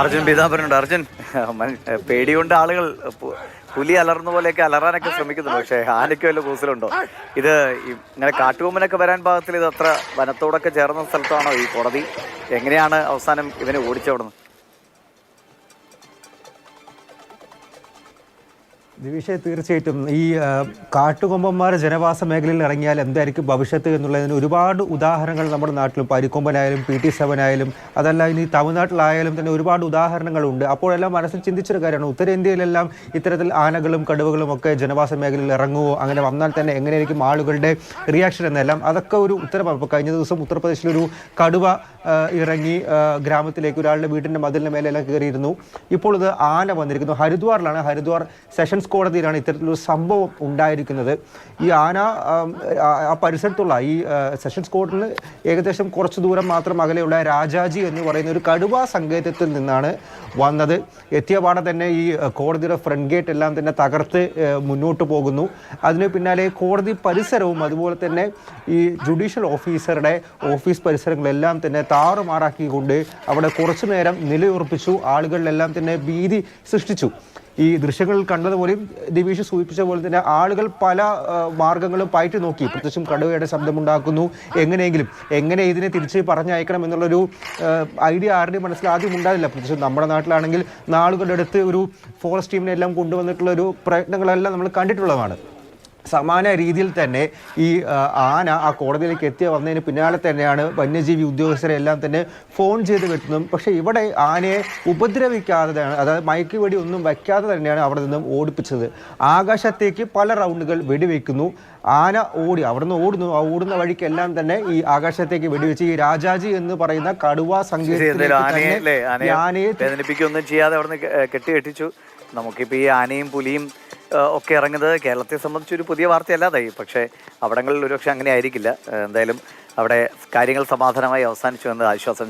അർജുൻ പീതാംബരനുണ്ട്. അർജുൻ, പേടികൊണ്ട് ആളുകൾ പുലി അലർന്ന പോലെയൊക്കെ അലറാനൊക്കെ ശ്രമിക്കുന്നുണ്ട്, പക്ഷേ ആനയ്ക്ക് വല്ല കൂസലുണ്ടോ? ഇത് ഇങ്ങനെ കാട്ടുകൊമ്പനൊക്കെ വരാൻ പാകത്തിൽ ഇത് അത്ര വനത്തോടൊക്കെ ചേർന്ന സ്ഥലത്താണോ ഈ കോടതി? എങ്ങനെയാണ് അവസാനം ഇവനെ ഓടിച്ചവിടുന്നത്? ദിവിഷേ, തീർച്ചയായിട്ടും ഈ കാട്ടുകൊമ്പന്മാർ ജനവാസ മേഖലയിൽ ഇറങ്ങിയാൽ എന്തായിരിക്കും ഭവിഷ്യത്ത് എന്നുള്ളതിന് ഒരുപാട് ഉദാഹരണങ്ങൾ നമ്മുടെ നാട്ടിലും പരിക്കൊമ്പനായാലും PT7 ആയാലും അതല്ല ഇനി തമിഴ്നാട്ടിലായാലും തന്നെ ഒരുപാട് ഉദാഹരണങ്ങളുണ്ട്. അപ്പോഴെല്ലാം മനസ്സിൽ ചിന്തിച്ചൊരു കാര്യമാണ്, ഉത്തരേന്ത്യയിലെല്ലാം ഇത്തരത്തിൽ ആനകളും കടുവകളും ഒക്കെ ജനവാസ മേഖലയിൽ ഇറങ്ങുമോ, അങ്ങനെ വന്നാൽ തന്നെ എങ്ങനെയായിരിക്കും ആളുകളുടെ റിയാക്ഷൻ എന്നെല്ലാം അതൊക്കെ ഒരു ഉത്തരമാണ്. ഇപ്പോൾ കഴിഞ്ഞ ദിവസം ഉത്തർപ്രദേശിലൊരു കടുവ ഇറങ്ങി ഗ്രാമത്തിലേക്ക് ഒരാളുടെ വീടിൻ്റെ മതിലിൻ്റെ മേലെല്ലാം കയറിയിരുന്നു. ഇപ്പോൾ ഇത് ആന വന്നിരിക്കുന്നു. ഹരിദ്വാറിലാണ്, ഹരിദ്വാർ സെഷൻസ് കോടതിയിലാണ് ഇത്തരത്തിലൊരു സംഭവം ഉണ്ടായിരിക്കുന്നത്. ഈ ആന ആ പരിസരത്തുള്ള ഈ സെഷൻസ് കോടതിയിൽ ഏകദേശം കുറച്ച് ദൂരം മാത്രം അകലെയുള്ള രാജാജി എന്ന് പറയുന്ന ഒരു കടുവ സങ്കേതത്തിൽ നിന്നാണ് വന്നത്. എത്തിയ പാടെ തന്നെ ഈ കോടതിയുടെ ഫ്രണ്ട് ഗേറ്റ് എല്ലാം തന്നെ തകർത്ത് മുന്നോട്ട് പോകുന്നു. അതിന് പിന്നാലെ കോടതി പരിസരവും അതുപോലെ തന്നെ ഈ ജുഡീഷ്യൽ ഓഫീസറുടെ ഓഫീസ് പരിസരങ്ങളെല്ലാം തന്നെ താറുമാറാക്കിക്കൊണ്ട് അവിടെ കുറച്ചു നേരം നിലയുറപ്പിച്ചു. ആളുകളിലെല്ലാം തന്നെ ഭീതി സൃഷ്ടിച്ചു. ഈ ദൃശ്യങ്ങളിൽ കണ്ടതുപോലെയും ദിവിഷ് സൂചിപ്പിച്ച പോലെ തന്നെ ആളുകൾ പല മാർഗങ്ങളും പയറ്റി നോക്കി. പ്രത്യേകിച്ചും കടുവയുടെ ശബ്ദമുണ്ടാക്കുന്നു, എങ്ങനെ ഇതിനെ തിരിച്ച് പറഞ്ഞയക്കണം എന്നുള്ളൊരു ഐഡിയ ആരുടെയും മനസ്സിൽ ആദ്യം ഉണ്ടാവില്ല. പ്രത്യേകിച്ചും നമ്മുടെ നാട്ടിലാണെങ്കിൽ നാളുകളുടെ അടുത്ത് ഒരു ഫോറസ്റ്റ് ടീമിനെ എല്ലാം കൊണ്ടുവന്നിട്ടുള്ളൊരു പ്രയത്നങ്ങളെല്ലാം നമ്മൾ കണ്ടിട്ടുള്ളതാണ്. സമാന രീതിയിൽ തന്നെ ഈ ആന ആ കോടതിയിലേക്ക് വന്നതിന് പിന്നാലെ തന്നെയാണ് വന്യജീവി ഉദ്യോഗസ്ഥരെ എല്ലാം തന്നെ ഫോൺ ചെയ്ത് വെട്ടുന്നതും. പക്ഷേ ഇവിടെ ആനയെ ഉപദ്രവിക്കാതെ, അതായത് മയക്കുവെടി ഒന്നും വയ്ക്കാതെ തന്നെയാണ് അവിടെ നിന്നും ഓടിപ്പിച്ചത്. ആകാശത്തേക്ക് പല റൗണ്ടുകൾ വെടിവെക്കുന്നു. ആന അവിടെ നിന്ന് ഓടുന്നു. ആ ഓടുന്ന വഴിക്കെല്ലാം തന്നെ ഈ ആകാശത്തേക്ക് വെടിവെച്ച് ഈ രാജാജി എന്ന് പറയുന്ന കടുവ സങ്കേതത്തിലേക്ക് ആനയെ വേദനിപ്പിക്കൊന്നും ചെയ്യാതെ അവിടെ നിന്ന് കെട്ടിച്ചു. നമുക്കിപ്പോൾ ഈ ആനയും പുലിയും ഒക്കെ ഇറങ്ങുന്നത് കേരളത്തെ സംബന്ധിച്ചൊരു പുതിയ വാർത്തയല്ലാതായി. പക്ഷേ അവിടങ്ങളിൽ ഒരുപക്ഷെ അങ്ങനെ ആയിരിക്കില്ല. എന്തായാലും അവിടെ കാര്യങ്ങൾ സമാധാനമായി അവസാനിച്ചു എന്നത് ആശ്വാസം.